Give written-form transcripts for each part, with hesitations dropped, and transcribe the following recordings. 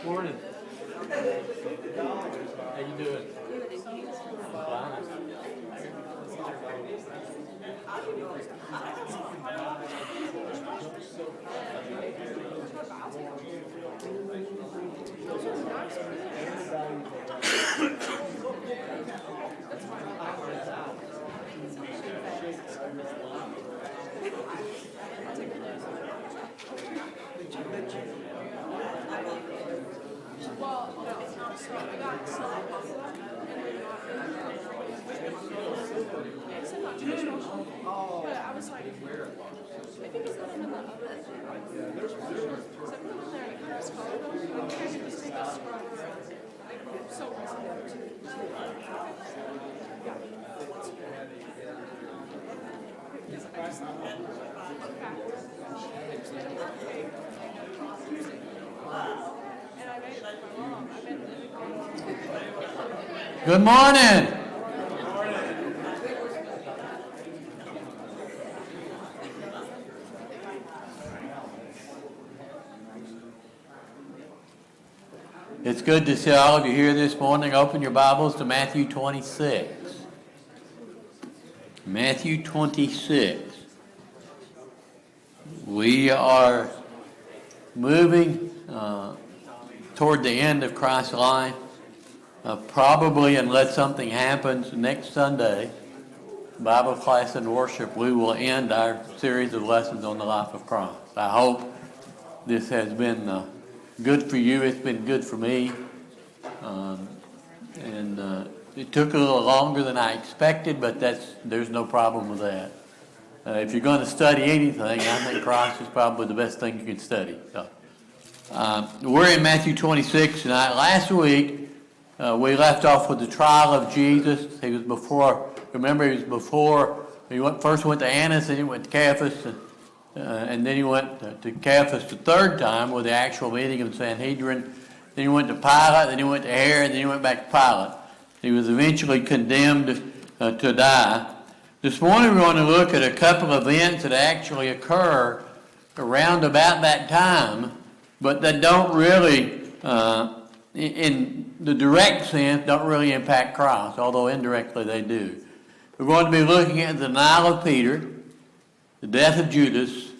Morning. How you doing? Fine. Well, no, it's not so. I got so it's not traditional. But I was like, I think it's nothing in the oven. So I put them in there and kind of scrub them. And I can just take a scrubber and so Good morning. It's good to see all of you here this morning. Open your Bibles to Matthew 26. Matthew 26. We are moving toward the end of Christ's life. Probably, unless something happens next Sunday, Bible class and worship, we will end our series of lessons on the life of Christ. I hope this has been good for you. It's been good for me. It took a little longer than I expected, but there's no problem with that. If you're going to study anything, I think Christ is probably the best thing you can study. So, we're in Matthew 26 tonight. Last week, we left off with the trial of Jesus. He was before he first went to Annas, then he went to Caiaphas, and then he went to Caiaphas the third time with the actual meeting of the Sanhedrin. Then he went to Pilate, then he went to Herod, then he went back to Pilate. He was eventually condemned to die. This morning we're going to look at a couple of events that actually occur around about that time, but that don't really, in the direct sense, don't really impact Christ, although indirectly they do. We're going to be looking at the denial of Peter, the death of Judas,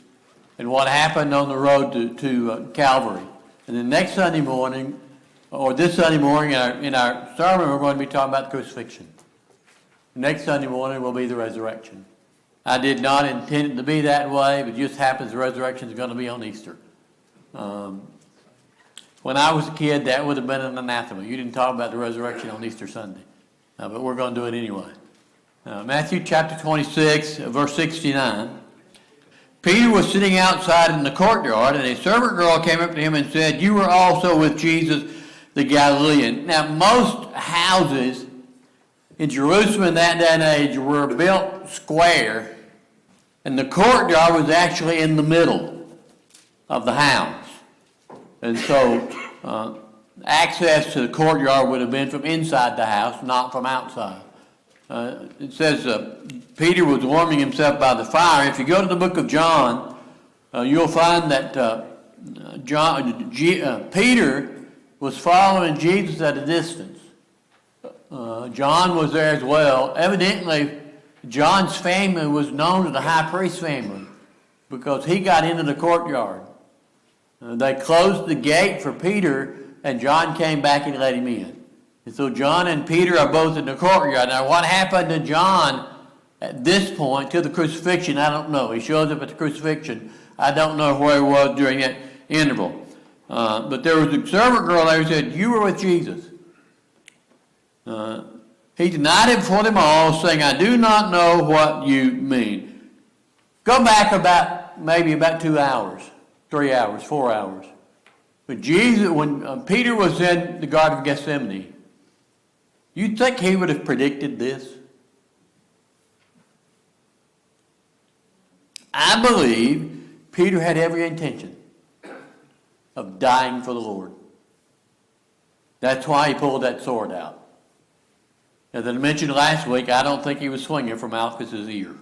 and what happened on the road to Calvary. And then next Sunday morning, or this Sunday morning in our sermon, we're going to be talking about the crucifixion. Next Sunday morning will be the resurrection. I did not intend it to be that way, but it just happens the resurrection is going to be on Easter. When I was a kid, that would have been an anathema. You didn't talk about the resurrection on Easter Sunday. But we're going to do it anyway. Matthew chapter 26, verse 69. Peter was sitting outside in the courtyard, and a servant girl came up to him and said, "You were also with Jesus the Galilean." Now, most houses in Jerusalem in that day and age were built square, and the courtyard was actually in the middle of the house. And so access to the courtyard would have been from inside the house, not from outside. It says Peter was warming himself by the fire. If you go to the book of John, you'll find that Peter was following Jesus at a distance. John was there as well. Evidently, John's family was known as the high priest's family because he got into the courtyard. They closed the gate for Peter, and John came back and let him in. And so John and Peter are both in the courtyard. Now, what happened to John at this point, to the crucifixion, I don't know. He shows up at the crucifixion. I don't know where he was during that interval. But there was a servant girl there who said, "You were with Jesus." He denied it before them all, saying, "I do not know what you mean." Go back maybe about 2 hours, 3 hours, 4 hours. But Jesus, when Peter was in the Garden of Gethsemane, you'd think he would have predicted this? I believe Peter had every intention of dying for the Lord. That's why he pulled that sword out. As I mentioned last week, I don't think he was swinging from Malchus's ear.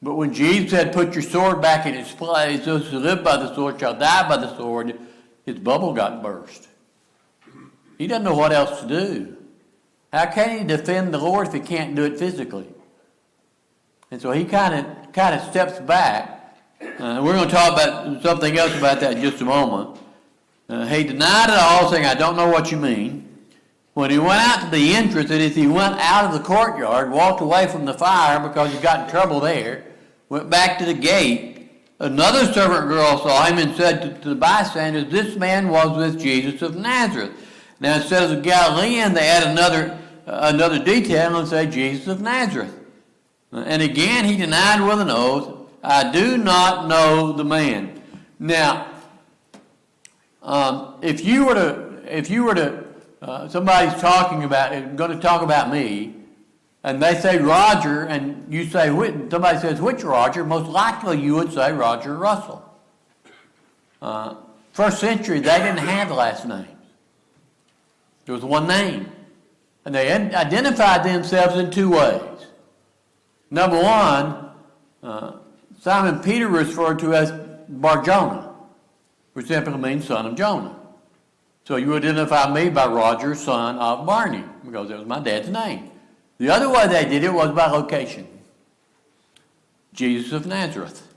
But when Jesus said, "Put your sword back in its place, those who live by the sword shall die by the sword," his bubble got burst. He doesn't know what else to do. How can he defend the Lord if he can't do it physically? And so he kind of steps back. We're going to talk about something else about that in just a moment. He denied it all, saying, "I don't know what you mean." When he went out to the entrance, that is, he went out of the courtyard, walked away from the fire because he got in trouble there, went back to the gate. Another servant girl saw him and said to the bystanders, "This man was with Jesus of Nazareth." Now, instead of the Galilean, they add another detail and say Jesus of Nazareth. And again, he denied with an oath, "I do not know the man." Now, if you were to somebody's going to talk about me, and they say Roger, and you say, somebody says, "Which Roger?" Most likely you would say Roger Russell. First century, they didn't have last names. There was one name. And they identified themselves in two ways. Number one, Simon Peter was referred to as Bar-Jonah, which simply means son of Jonah. So you identify me by Roger, son of Barney, because that was my dad's name. The other way they did it was by location. Jesus of Nazareth.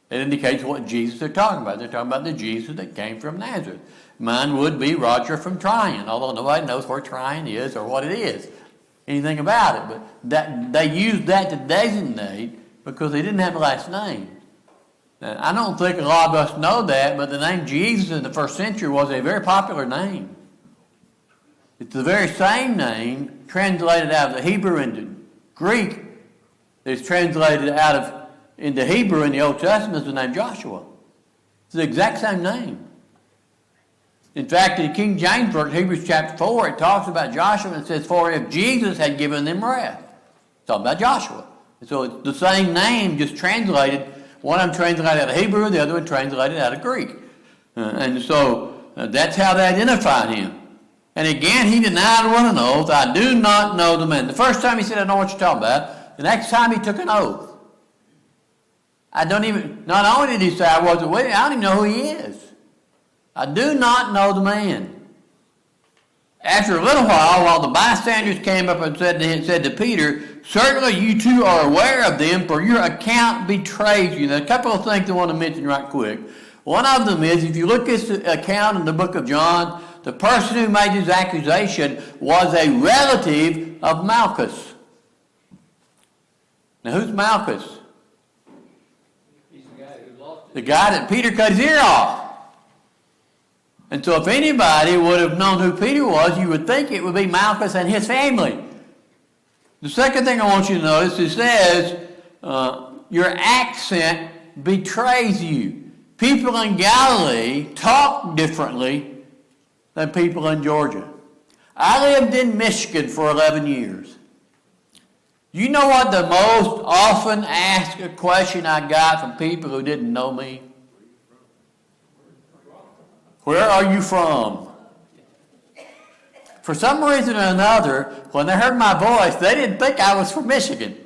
It indicates what Jesus they're talking about. They're talking about the Jesus that came from Nazareth. Mine would be Roger from Tryon, although nobody knows where Tryon is or what it is, anything about it. But that they used that to designate because they didn't have a last name. Now, I don't think a lot of us know that, but the name Jesus in the first century was a very popular name. It's the very same name translated out of the Hebrew into Greek that's translated into Hebrew in the Old Testament as the name Joshua. It's the exact same name. In fact, in the King James Version, Hebrews chapter 4, it talks about Joshua and it says, for if Jesus had given them rest. It's talking about Joshua. And so it's the same name, just translated. One of them translated out of Hebrew, the other one translated out of Greek. And so that's how they identified him. And again, he denied with an oath, I do not know the man. The first time he said, I know what you're talking about. The next time he took an oath. Not only did he say I wasn't with him, I don't even know who he is. I do not know the man. After a little while the bystanders came up and said to Peter, certainly you too are aware of them, for your account betrays you. Now, a couple of things I want to mention right quick. One of them is, if you look at the account in the book of John, the person who made this accusation was a relative of Malchus. Now, who's Malchus? He's the guy that Peter cut his ear off. And so if anybody would have known who Peter was, you would think it would be Malchus and his family. The second thing I want you to notice, it says, your accent betrays you. People in Galilee talk differently than people in Georgia. I lived in Michigan for 11 years. You know what the most often asked question I got from people who didn't know me? Where are you from? For some reason or another, when they heard my voice, they didn't think I was from Michigan.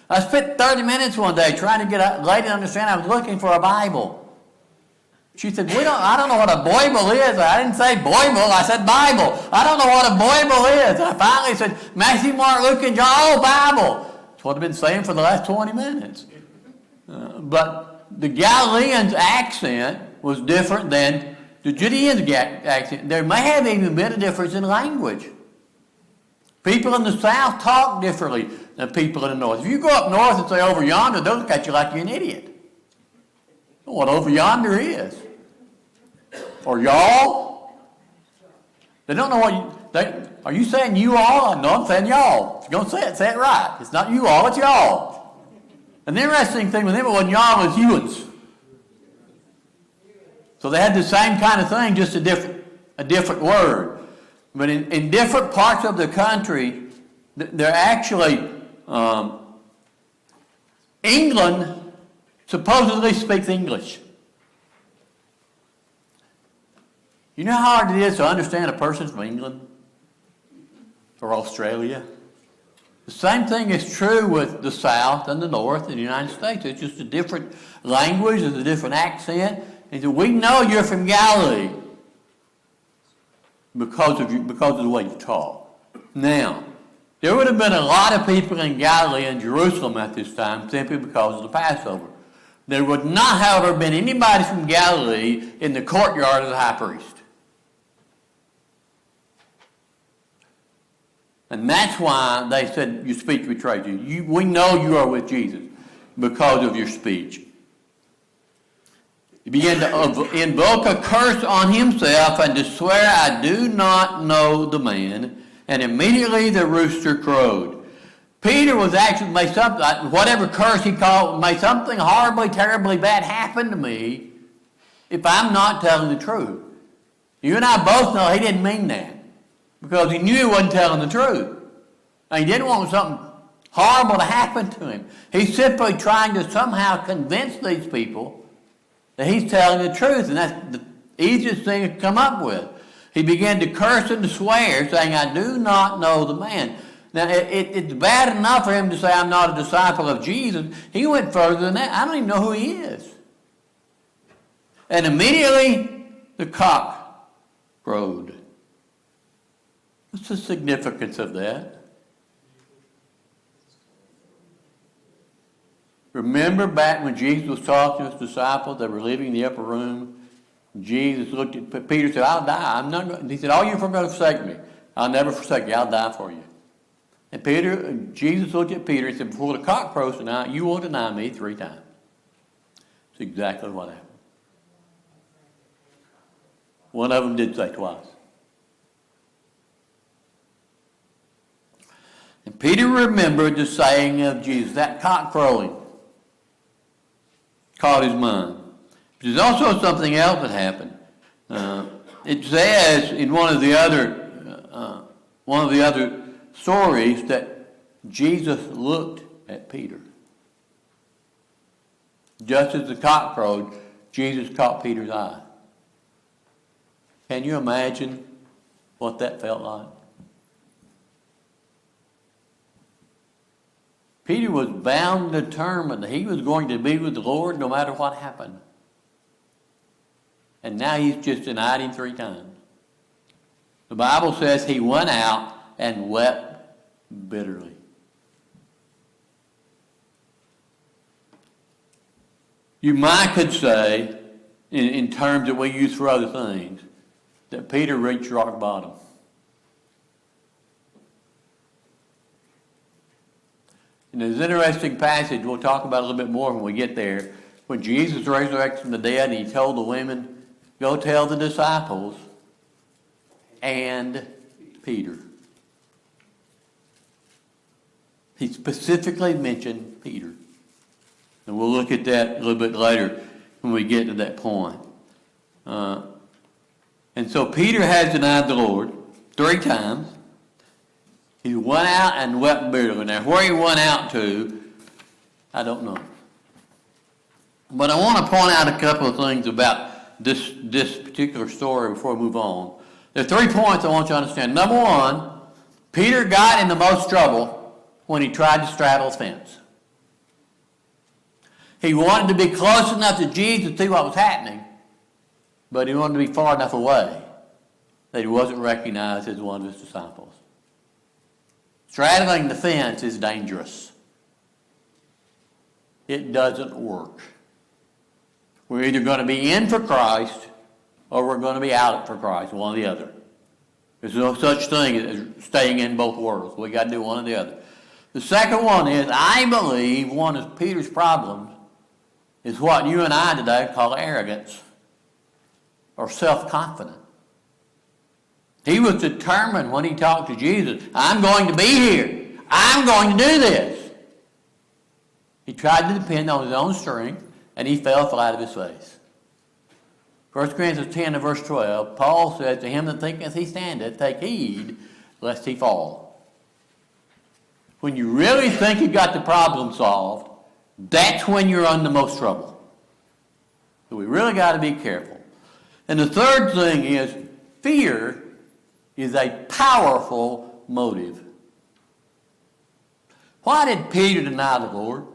I spent 30 minutes one day trying to get a lady to understand I was looking for a Bible. She said, I don't know what a Bible is. I didn't say Bible, I said Bible. I don't know what a Bible is. I finally said, Matthew, Mark, Luke, and John, oh, Bible. That's what I've been saying for the last 20 minutes. But the Galileans' accent was different than the Judeans' accent. There may have even been a difference in language. People in the south talk differently than people in the north. If you go up north and say over yonder, they'll look at you like you're an idiot. Know what over yonder is. Or y'all. They don't know what are you saying you all? No, I'm saying y'all. If you're going to say it right. It's not you all, it's y'all. And the interesting thing with them, it wasn't y'all, it was youans. So they had the same kind of thing, just a different word. But in different parts of the country, they're actually, England supposedly speaks English. You know how hard it is to understand a person from England or Australia? The same thing is true with the South and the North in the United States. It's just a different language, it's a different accent. And so we know you're from Galilee because of the way you talk. Now, there would have been a lot of people in Galilee and Jerusalem at this time simply because of the Passover. There would not, however, have been anybody from Galilee in the courtyard of the high priest. And that's why they said your speech betrays you. We know you are with Jesus because of your speech. He began to invoke a curse on himself and to swear, I do not know the man. And immediately the rooster crowed. Peter was actually made something, whatever curse he called, may something horribly, terribly bad happen to me if I'm not telling the truth. You and I both know he didn't mean that because he knew he wasn't telling the truth. And he didn't want something horrible to happen to him. He's simply trying to somehow convince these people that he's telling the truth, and that's the easiest thing to come up with. He began to curse and to swear, saying, I do not know the man. Now, it's bad enough for him to say, I'm not a disciple of Jesus. He went further than that. I don't even know who he is. And immediately, the cock crowed. What's the significance of that? Remember back when Jesus was talking to his disciples, they were leaving the upper room. Jesus looked at Peter and said, I'll die. I'm not going. He said, you are going to forsake me. I'll never forsake you. I'll die for you. And Jesus looked at Peter and said, before the cock crows tonight, you will deny me 3 times. That's exactly what happened. One of them did say twice. And Peter remembered the saying of Jesus, that cock crowing caught his mind. There's also something else that happened. It says in one of the other stories that Jesus looked at Peter. Just as the cock crowed, Jesus caught Peter's eye. Can you imagine what that felt like? Peter was bound and determined that he was going to be with the Lord no matter what happened. And now he's just denied him 3 times. The Bible says he went out and wept bitterly. You might could say, in terms that we use for other things, that Peter reached rock bottom. And there's an interesting passage we'll talk about a little bit more when we get there. When Jesus resurrected from the dead, he told the women, go tell the disciples and Peter. He specifically mentioned Peter. And we'll look at that a little bit later when we get to that point. And so Peter has denied the Lord 3 times. He went out and wept bitterly. Now, where he went out to, I don't know. But I want to point out a couple of things about this particular story before we move on. There are 3 points I want you to understand. Number 1, Peter got in the most trouble when he tried to straddle the fence. He wanted to be close enough to Jesus to see what was happening, but he wanted to be far enough away that he wasn't recognized as one of his disciples. Straddling the fence is dangerous. It doesn't work. We're either going to be in for Christ or we're going to be out for Christ, one or the other. There's no such thing as staying in both worlds. We got to do one or the other. The second one is, I believe one of Peter's problems is what you and I today call arrogance or self-confidence. He was determined when he talked to Jesus, I'm going to be here. I'm going to do this. He tried to depend on his own strength, and he fell flat of his face. 1 Corinthians 10 and verse 12, Paul says, to him that thinketh he standeth, take heed lest he fall. When you really think you got the problem solved, that's when you're in the most trouble. So we really got to be careful. And the third thing is, fear is a powerful motive. Why did Peter deny the Lord?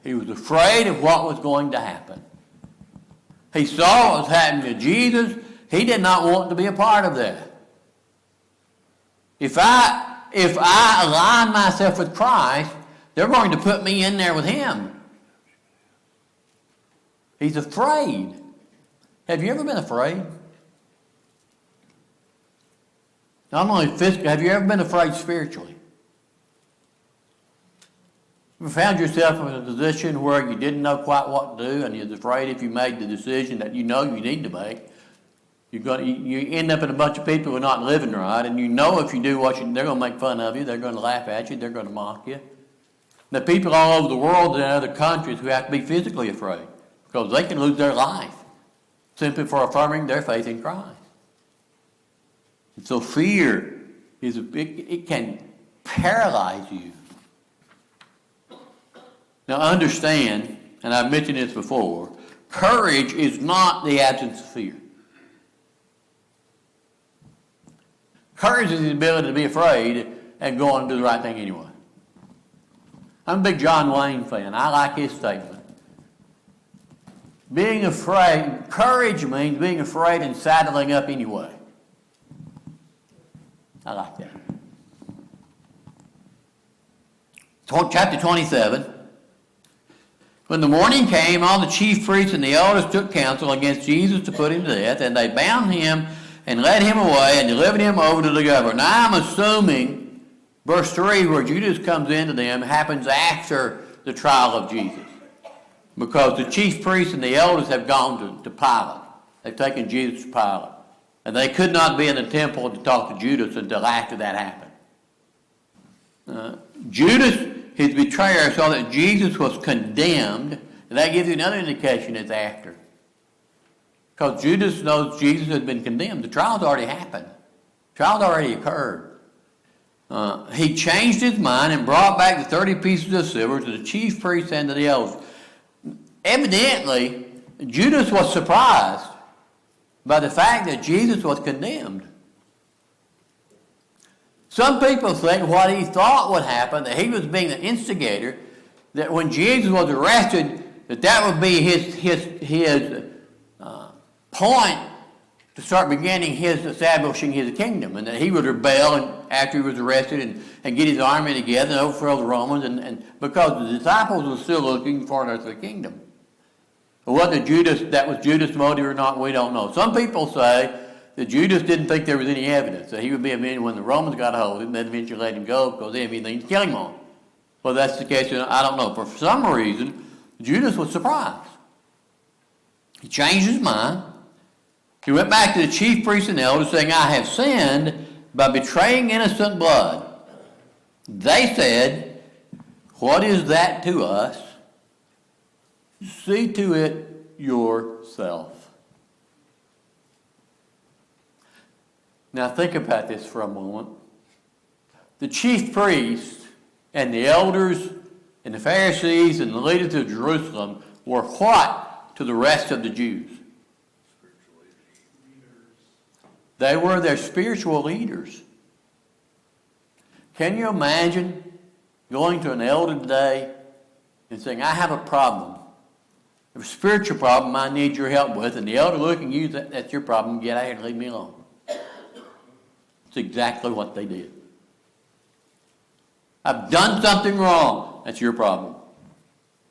He was afraid of what was going to happen. He saw what was happening to Jesus. He did not want to be a part of that. If I align myself with Christ, they're going to put me in there with him. He's afraid. Have you ever been afraid? Not only physically, have you ever been afraid spiritually? You found yourself in a position where you didn't know quite what to do, and you're afraid if you made the decision that you know you need to make, you end up in a bunch of people who are not living right, and you know if you do they're going to make fun of you, they're going to laugh at you, they're going to mock you. There are people all over the world and in other countries who have to be physically afraid because they can lose their life simply for affirming their faith in Christ. And so fear it can paralyze you. Now understand, and I've mentioned this before, courage is not the absence of fear. Courage is the ability to be afraid and go on and do the right thing anyway. I'm a big John Wayne fan. I like his statement. Being afraid, courage means being afraid and saddling up anyway. I like that. chapter 27. When the morning came, all the chief priests and the elders took counsel against Jesus to put him to death, and they bound him and led him away and delivered him over to the governor. Now I'm assuming verse 3, where Judas comes into them, happens after the trial of Jesus. Because the chief priests and the elders have gone to Pilate. They've taken Jesus to Pilate. And they could not be in the temple to talk to Judas until after that happened. Judas, his betrayer, saw that Jesus was condemned, and that gives you another indication it's after. Because Judas knows Jesus had been condemned. The trial's already happened. The trial's already occurred. He changed his mind and brought back the 30 pieces of silver to the chief priests and to the elders. Evidently, Judas was surprised by the fact that Jesus was condemned. Some people think what he thought would happen, that he was being the instigator, that when Jesus was arrested, that would be his point to start beginning his establishing his kingdom, and that he would rebel after he was arrested and get his army together and overthrow the Romans, and because the disciples were still looking for another kingdom. But whether that was Judas' motive or not, we don't know. Some people say that Judas didn't think there was any evidence, that he would be avenged when the Romans got a hold of him, they'd eventually let him go because they had anything to kill him on. Well, that's the case, I don't know. For some reason, Judas was surprised. He changed his mind. He went back to the chief priests and elders saying, I have sinned by betraying innocent blood. They said, what is that to us? See to it yourself. Now think about this for a moment. The chief priests and the elders and the Pharisees and the leaders of Jerusalem were what to the rest of the Jews? They were their spiritual leaders. Can you imagine going to an elder today and saying, I have a problem, a spiritual problem I need your help with, and the elder looking at you, that's your problem, get out here and leave me alone. It's exactly what they did. I've done something wrong. That's your problem.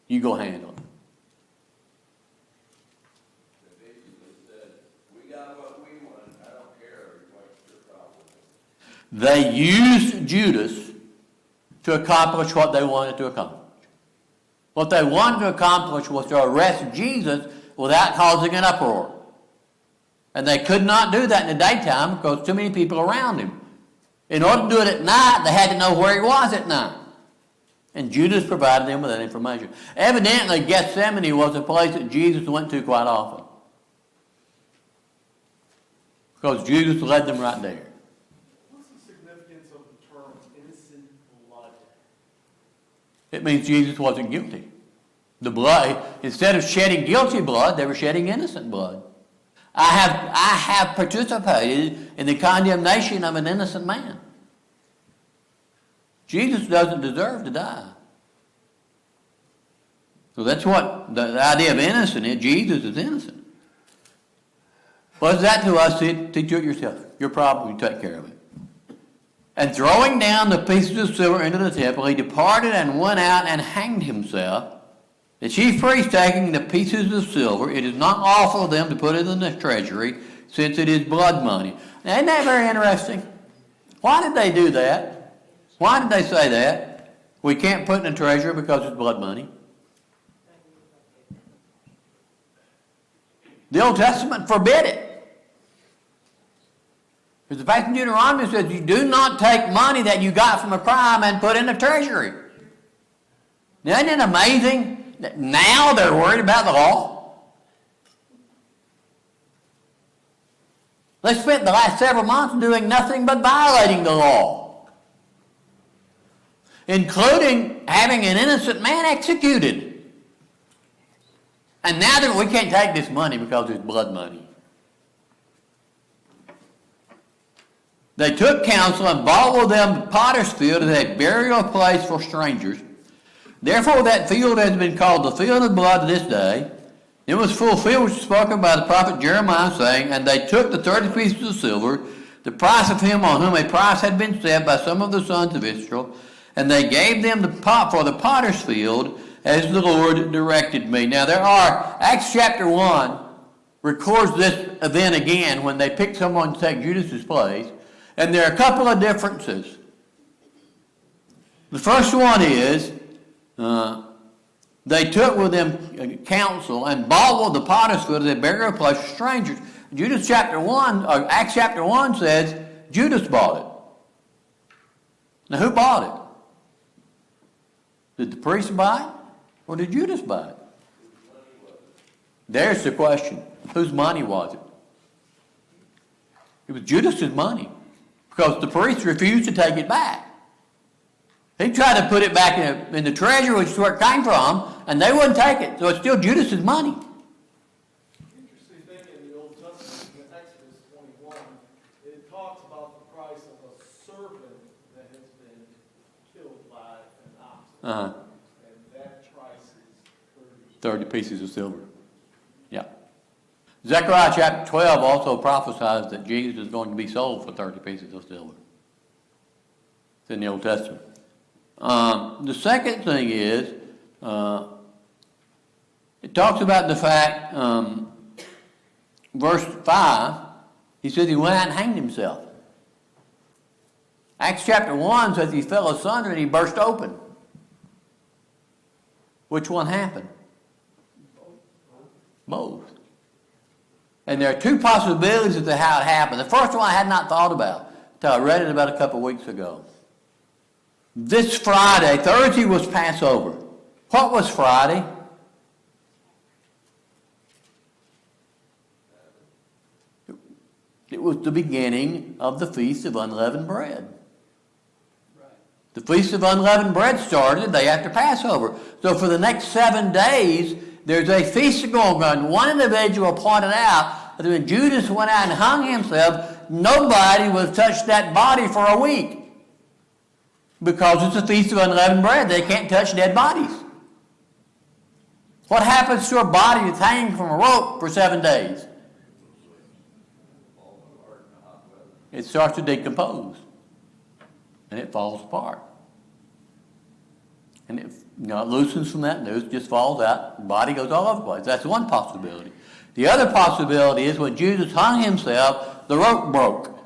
You go handle it. They used Judas to accomplish what they wanted to accomplish. What they wanted to accomplish was to arrest Jesus without causing an uproar. And they could not do that in the daytime because too many people around him. In order to do it at night, they had to know where he was at night. And Judas provided them with that information. Evidently, Gethsemane was a place that Jesus went to quite often. Because Judas led them right there. What's the significance of the term innocent blood? It means Jesus wasn't guilty. The blood, instead of shedding guilty blood, they were shedding innocent blood. I have participated in the condemnation of an innocent man. Jesus doesn't deserve to die. So that's what the idea of innocent is. Jesus is innocent. What is that to us? Teach it yourself. Your problem, you take care of it. And throwing down the pieces of silver into the temple, he departed and went out and hanged himself. The chief priests taking the pieces of silver, it is not lawful for them to put it in the treasury, since it is blood money. Now, isn't that very interesting? Why did they do that? Why did they say that? We can't put it in the treasury because it's blood money. The Old Testament forbid it. Because the fact in Deuteronomy says you do not take money that you got from a crime and put in the treasury. Now, isn't it amazing? Now they're worried about the law. They spent the last several months doing nothing but violating the law, including having an innocent man executed. And now that we can't take this money because it's blood money. They took counsel and bought with them the potter's field as a burial place for strangers. Therefore that field has been called the field of blood to this day. It was fulfilled which was spoken by the prophet Jeremiah, saying, and they took the 30 pieces of silver, the price of him on whom a price had been set by some of the sons of Israel, and they gave them the pot for the potter's field as the Lord directed me. Now Acts chapter 1 records this event again when they picked someone to take Judas's place, and there are a couple of differences. The first one is they took with them counsel and bought with the potter's field as a burial place for strangers. Acts chapter 1 says Judas bought it. Now who bought it? Did the priest buy it or did Judas buy it? There's the question. Whose money was it? It was Judas's money because the priest refused to take it back. He tried to put it back in the treasury, which is where it came from, and they wouldn't take it. So it's still Judas's money. Interesting thing in the Old Testament, in Exodus 21, it talks about the price of a servant that has been killed by an ox. And that price is 30 pieces of silver. Yeah. Zechariah chapter 12 also prophesies that Jesus is going to be sold for 30 pieces of silver. It's in the Old Testament. The second thing is, it talks about the fact, verse 5, he says he went out and hanged himself. Acts chapter 1 says he fell asunder and he burst open. Which one happened? Both. And there are two possibilities as to how it happened. The first one I had not thought about until I read it about a couple of weeks ago. This Friday, Thursday was Passover. What was Friday? It was the beginning of the Feast of Unleavened Bread. The Feast of Unleavened Bread started the day after Passover. So for the next 7 days, there's a feast going on. One individual pointed out that when Judas went out and hung himself, nobody would touch that body for a week. Because it's a Feast of Unleavened Bread. They can't touch dead bodies. What happens to a body that's hanging from a rope for 7 days? It starts to decompose. And it falls apart. And it loosens from that noose, just falls out, the body goes all over the place. That's one possibility. The other possibility is when Judas hung himself, the rope broke.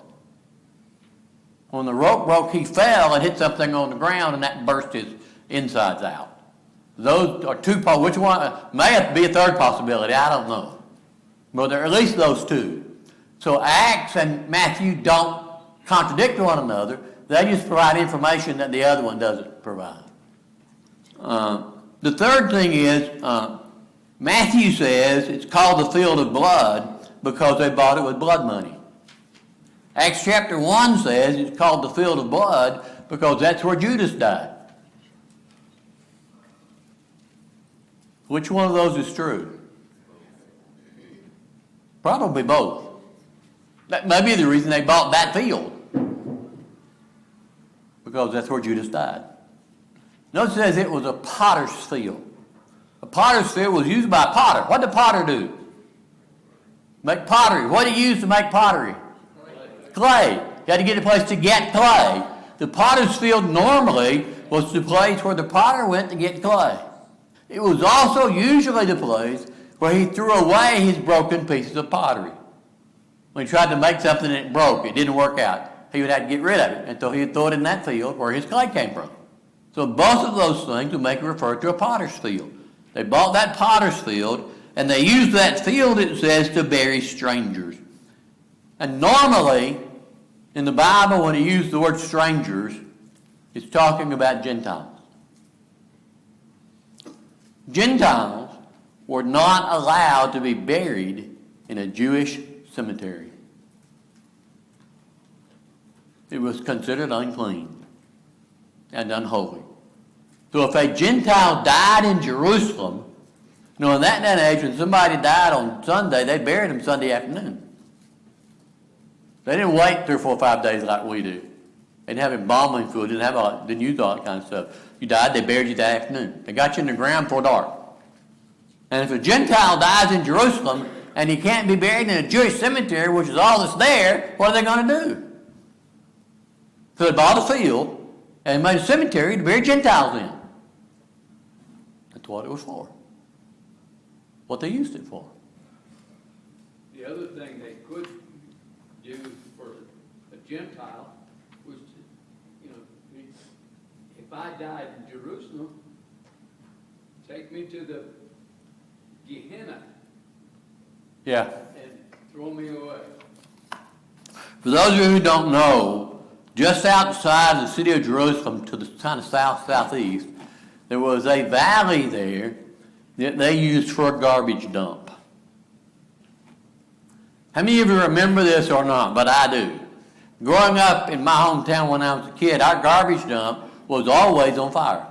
When the rope broke, he fell and hit something on the ground, and that burst his insides out. Those are two, which one, may have to be a third possibility, I don't know. But there are at least those two. So Acts and Matthew don't contradict one another. They just provide information that the other one doesn't provide. The third thing is, Matthew says it's called the field of blood because they bought it with blood money. Acts chapter 1 says it's called the field of blood because that's where Judas died. Which one of those is true? Probably both. That may be the reason they bought that field. Because that's where Judas died. Notice it says it was a potter's field. A potter's field was used by a potter. What did the potter do? Make pottery. What did he use to make pottery? Clay. You had to get a place to get clay. The potter's field normally was the place where the potter went to get clay. It was also usually the place where he threw away his broken pieces of pottery. When he tried to make something and it broke, it didn't work out, he would have to get rid of it. And so he'd throw it in that field where his clay came from. So both of those things would make it refer to a potter's field. They bought that potter's field, and they used that field, it says, to bury strangers. And normally, in the Bible, when he used the word strangers, it's talking about Gentiles. Gentiles were not allowed to be buried in a Jewish cemetery. It was considered unclean and unholy. So if a Gentile died in Jerusalem, in that day and age, when somebody died on Sunday, they buried him Sunday afternoon. They didn't wait 3 or 4 or 5 days like we do. They didn't have embalming fluid, didn't use all that kind of stuff. You died, they buried you that afternoon. They got you in the ground before dark. And if a Gentile dies in Jerusalem and he can't be buried in a Jewish cemetery, which is all that's there, what are they going to do? So they bought a field And made a cemetery to bury Gentiles in. That's what it was for. What they used it for. The other thing they could do for a Gentile was to, if I died in Jerusalem, take me to the Gehenna Yeah. and throw me away. For those of you who don't know, just outside the city of Jerusalem to the kind of southeast, there was a valley there that they used for a garbage dump. How many of you remember this or not? But I do. Growing up in my hometown when I was a kid, our garbage dump was always on fire.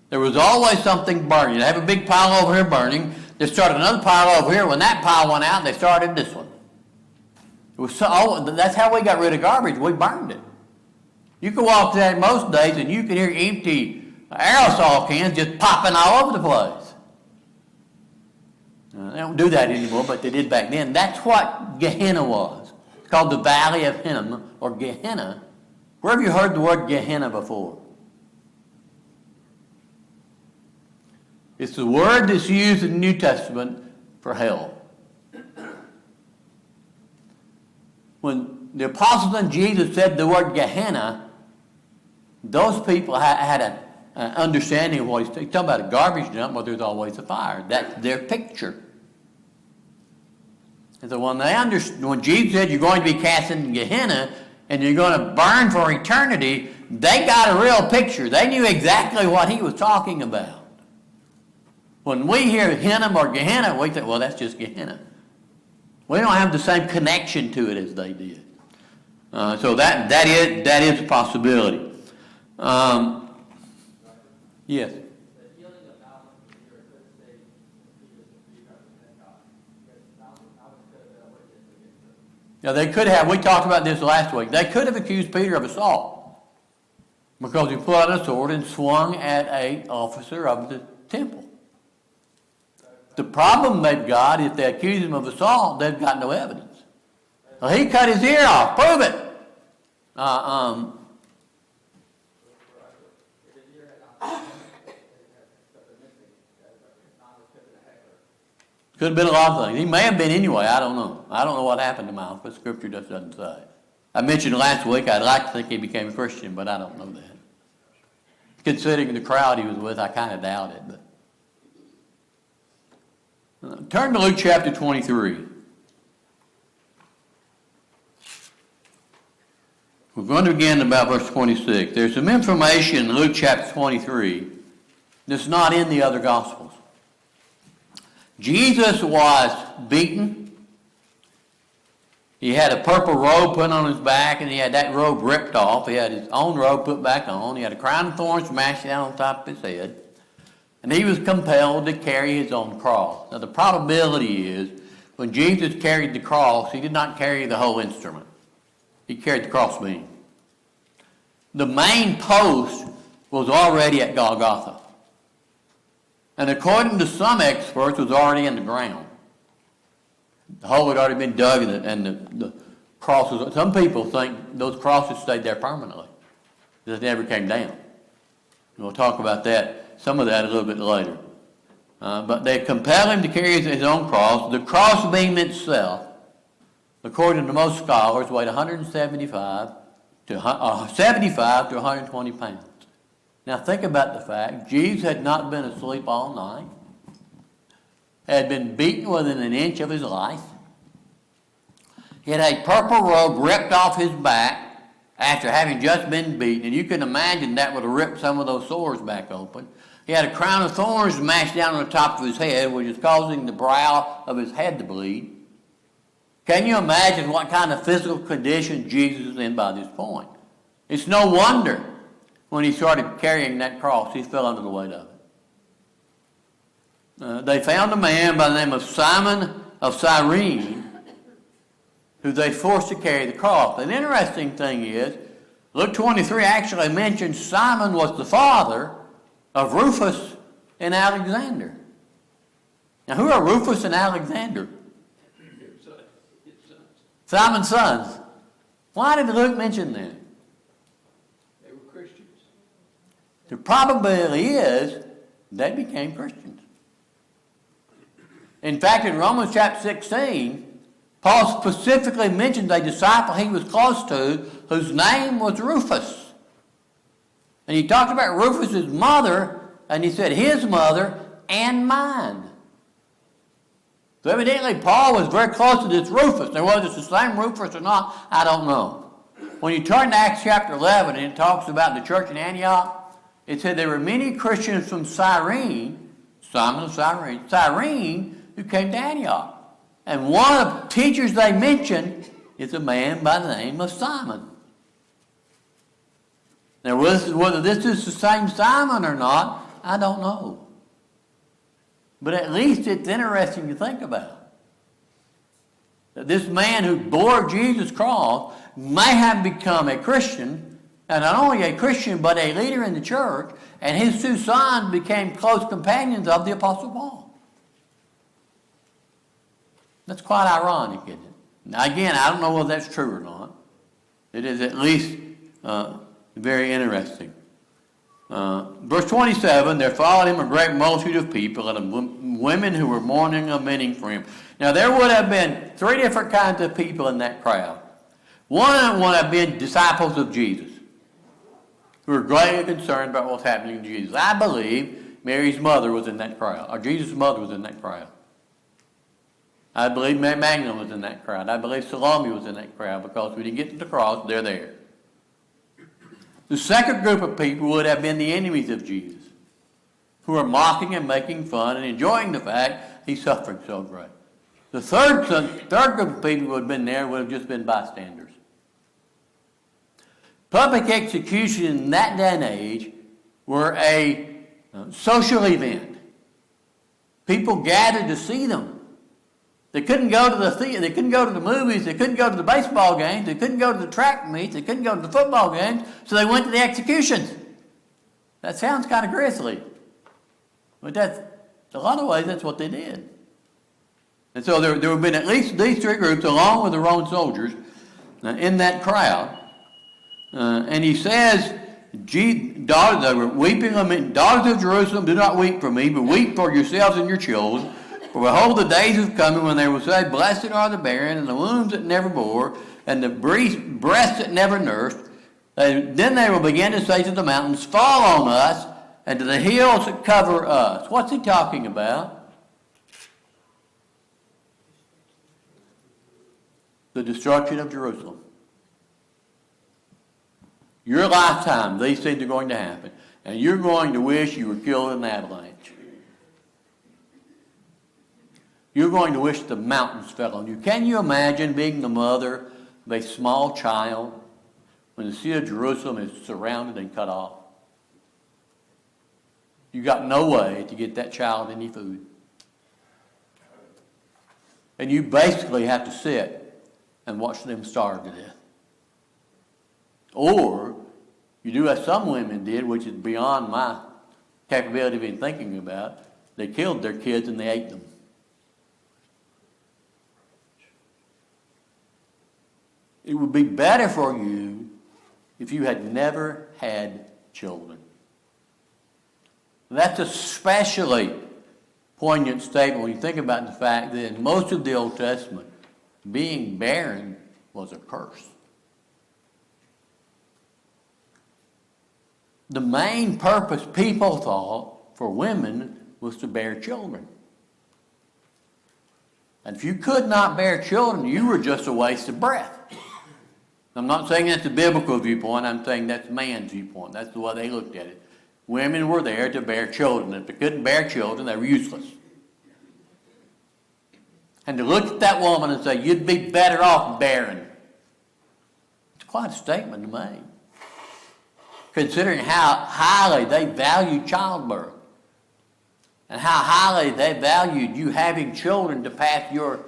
There was always something burning. They have a big pile over here burning. They started another pile over here. When that pile went out, they started this one. It was that's how we got rid of garbage. We burned it. You could walk there most days and you could hear empty aerosol cans just popping all over the place. They don't do that anymore, but they did back then. That's what Gehenna was. It's called the Valley of Hinnom, or Gehenna. Where have you heard the word Gehenna before? It's the word that's used in the New Testament for hell. When the apostles and Jesus said the word Gehenna, those people had an understanding of what he's talking about. A garbage dump where there's always a fire. That's their picture. And so when Jesus said you're going to be cast into Gehenna and you're going to burn for eternity, they got a real picture. They knew exactly what he was talking about. When we hear Hinnom or Gehenna, we think, well, that's just Gehenna. We don't have the same connection to it as they did. So that is a possibility. Yes. Yeah, they could have. We talked about this last week. They could have accused Peter of assault because he pulled out a sword and swung at an officer of the temple. The problem they've got, if they accuse him of assault, they've got no evidence. Well, he cut his ear off. Prove it. Could have been a lot of things. He may have been anyway. I don't know. I don't know what happened to Miles, but Scripture just doesn't say. I mentioned last week I'd like to think he became a Christian, but I don't know that. Considering the crowd he was with, I kind of doubt it. But turn to Luke chapter 23. We're going to begin about verse 26. There's some information in Luke chapter 23 that's not in the other Gospels. Jesus was beaten. He had a purple robe put on his back, and he had that robe ripped off. He had his own robe put back on. He had a crown of thorns smashed down on top of his head. And he was compelled to carry his own cross. Now the probability is, when Jesus carried the cross, he did not carry the whole instrument. He carried the crossbeam. The main post was already at Golgotha. And according to some experts, it was already in the ground. The hole had already been dug, and the crosses, some people think those crosses stayed there permanently. They never came down. And we'll talk about that, some of that a little bit later. But they compel him to carry his own cross. The crossbeam itself, according to most scholars, weighed 75 to 120 pounds. Now think about the fact, Jesus had not been asleep all night, had been beaten within an inch of his life. He had a purple robe ripped off his back after having just been beaten, and you can imagine that would have ripped some of those sores back open. He had a crown of thorns mashed down on the top of his head, which is causing the brow of his head to bleed. Can you imagine what kind of physical condition Jesus was in by this point? It's no wonder when he started carrying that cross, he fell under the weight of it. They found a man by the name of Simon of Cyrene, who they forced to carry the cross. An interesting thing is, Luke 23 actually mentions Simon was the father of Rufus and Alexander. Now, who are Rufus and Alexander? Simon's sons. Why did Luke mention that? The probability is they became Christians. In fact, in Romans chapter 16, Paul specifically mentions a disciple he was close to whose name was Rufus. And he talked about Rufus' mother, and he said his mother and mine. So evidently Paul was very close to this Rufus. Now whether it's the same Rufus or not, I don't know. When you turn to Acts chapter 11 and it talks about the church in Antioch, it said there were many Christians from Cyrene, Simon of Cyrene, who came to Antioch. And one of the teachers they mentioned is a man by the name of Simon. Now whether this is the same Simon or not, I don't know. But at least it's interesting to think about. That this man who bore Jesus' cross may have become a Christian, and not only a Christian, but a leader in the church, and his two sons became close companions of the Apostle Paul. That's quite ironic, isn't it? Now again, I don't know whether that's true or not. It is at least very interesting. Verse 27, there followed him a great multitude of people and women who were mourning and lamenting for him. Now there would have been three different kinds of people in that crowd. One would have been disciples of Jesus, who were greatly concerned about what's happening to Jesus. I believe Mary's mother was in that crowd, or Jesus' mother was in that crowd. I believe Mary Magdalene was in that crowd. I believe Salome was in that crowd, because we didn't get to the cross, they're there. The second group of people would have been the enemies of Jesus, who are mocking and making fun and enjoying the fact he's suffering so great. The third group of people who would have been there would have just been bystanders. Public execution in that day and age were a social event. People gathered to see them. They couldn't go to the theater, they couldn't go to the movies, they couldn't go to the baseball games, they couldn't go to the track meets, they couldn't go to the football games, so they went to the executions. That sounds kind of grisly. But that's, in a lot of ways, that's what they did. And so there would have been at least these three groups, along with the Roman soldiers, in that crowd. And he says, daughters, they were weeping, daughters of Jerusalem, do not weep for me, but weep for yourselves and your children. For behold, the days is coming when they will say, blessed are the barren, and the wombs that never bore, and the breasts that never nursed. Then they will begin to say to the mountains, fall on us, and to the hills that cover us. What's he talking about? The destruction of Jerusalem. Your lifetime, these things are going to happen, and you're going to wish you were killed in an avalanche. You're going to wish the mountains fell on you. Can you imagine being the mother of a small child when the city of Jerusalem is surrounded and cut off? You got no way to get that child any food. And you basically have to sit and watch them starve to death. Or you do as some women did, which is beyond my capability of even thinking about. They killed their kids and they ate them. It would be better for you if you had never had children. That's especially poignant statement when you think about the fact that in most of the Old Testament, being barren was a curse. The main purpose people thought for women was to bear children. And if you could not bear children, you were just a waste of breath. I'm not saying that's a biblical viewpoint, I'm saying that's man's viewpoint. That's the way they looked at it. Women were there to bear children. If they couldn't bear children, they were useless. And to look at that woman and say, you'd be better off barren. It's quite a statement to make. Considering how highly they valued childbirth. And how highly they valued you having children to pass your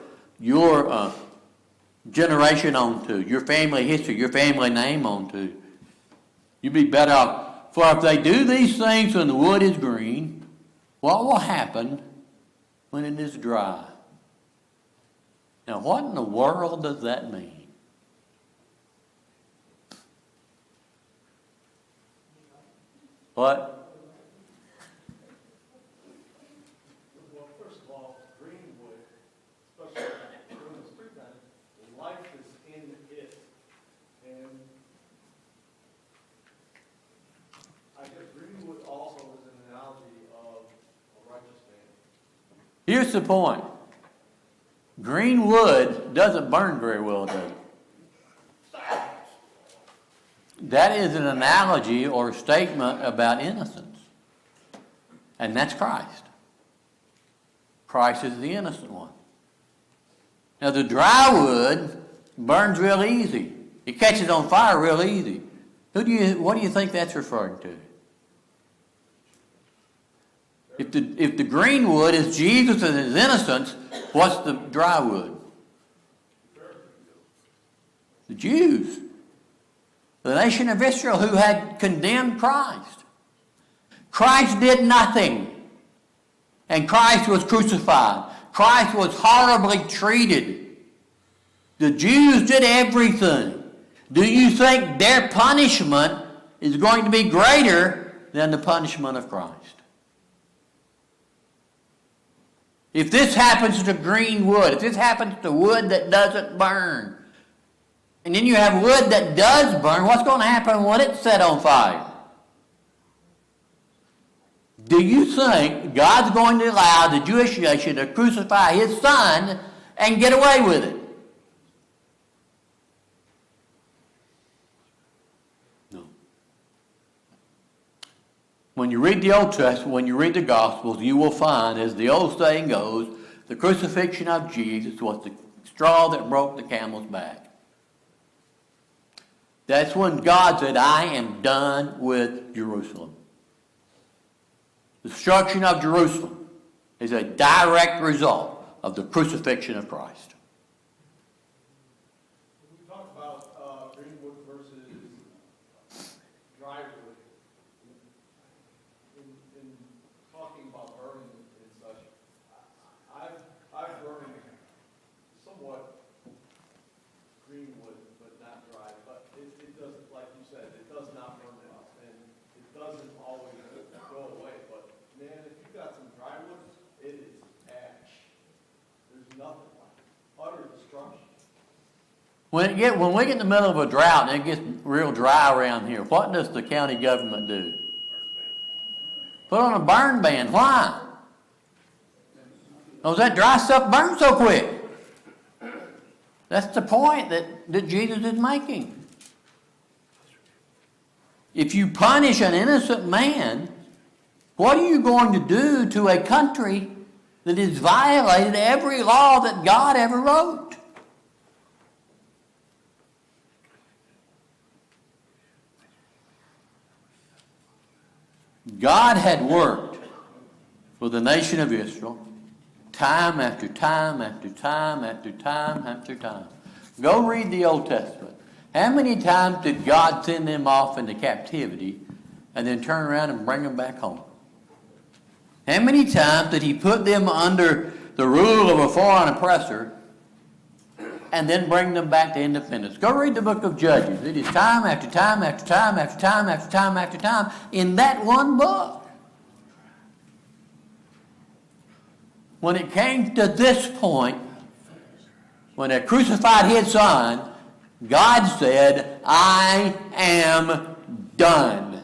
generation on to, your family history, your family name on to. You'd be better off. For if they do these things when the wood is green, what will happen when it is dry? Now, what in the world does that mean? What? Well, first of all, Greenwood, especially during the springtime, life is in it. And I guess Greenwood also is an analogy of a righteous man. Here's the point. Green wood doesn't burn very well, does it? That is an analogy or statement about innocence. And that's Christ. Christ is the innocent one. Now the dry wood burns real easy. It catches on fire real easy. What do you think that's referring to? If the green wood is Jesus and his innocence, what's the dry wood? The Jews. The nation of Israel who had condemned Christ. Christ did nothing. And Christ was crucified. Christ was horribly treated. The Jews did everything. Do you think their punishment is going to be greater than the punishment of Christ? If this happens to green wood, if this happens to wood that doesn't burn, and then you have wood that does burn, what's going to happen when it's set on fire? Do you think God's going to allow the Jewish nation to crucify his son and get away with it? No. When you read the Old Testament, when you read the Gospels, you will find, as the old saying goes, the crucifixion of Jesus was the straw that broke the camel's back. That's when God said, I am done with Jerusalem. The destruction of Jerusalem is a direct result of the crucifixion of Christ. We talked about greenwood versus dry wood. In talking about burning and such, I've burned somewhat greenwood, but not dry. But it doesn't, like you said, it does not burn out, and it doesn't always go away. But man, if you've got some dry wood, it is ash. There's nothing like it. Utter destruction. When we get in the middle of a drought and it gets real dry around here, what does the county government do? Put on a burn ban. Why? Because that dry stuff burns so quick. That's the point that Jesus is making. If you punish an innocent man, what are you going to do to a country that has violated every law that God ever wrote? God had worked for the nation of Israel time after time after time after time after time. Go read the Old Testament. How many times did God send them off into captivity and then turn around and bring them back home? How many times did he put them under the rule of a foreign oppressor and then bring them back to independence? Go read the book of Judges. It is time after time after time after time after time after time in that one book. When it came to this point, when they crucified his son, God said, I am done.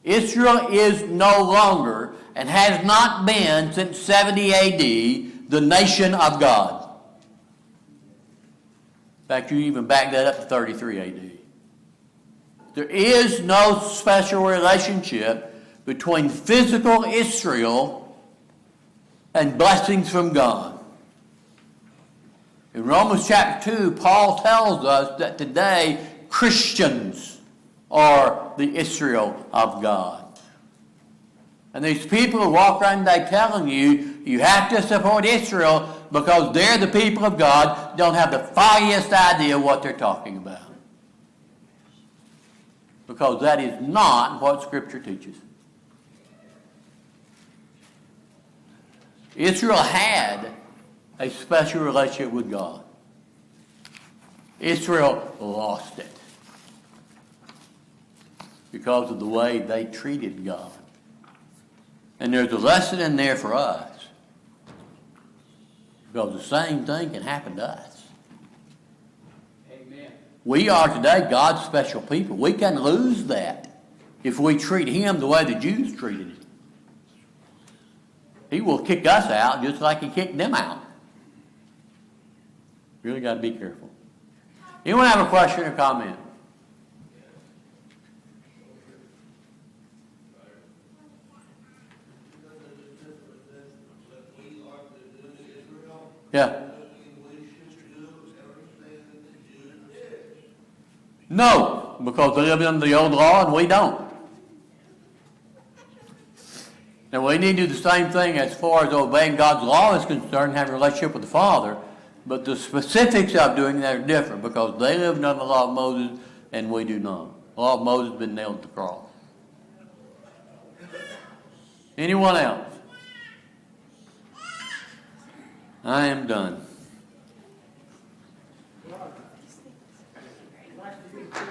Israel is no longer, and has not been since 70 AD, the nation of God. In fact, you even back that up to 33 AD. There is no special relationship between physical Israel and blessings from God. In Romans chapter 2, Paul tells us that today Christians are the Israel of God. And these people who walk around today telling you, you have to support Israel because they're the people of God, don't have the foggiest idea what they're talking about. Because that is not what Scripture teaches. Israel had a special relationship with God. Israel lost it. because of the way they treated God. And there's a lesson in there for us, because the same thing can happen to us. Amen. We are today God's special people. We can lose that if we treat him the way the Jews treated him. He will kick us out just like he kicked them out. Really got to be careful. Anyone have a question or comment? Yeah. No, because they live under the old law and we don't. Now we need to do the same thing as far as obeying God's law is concerned, having a relationship with the Father, but the specifics of doing that are different because they lived under the law of Moses and we do not. The law of Moses has been nailed to the cross. Anyone else? I am done. Nice to meet you.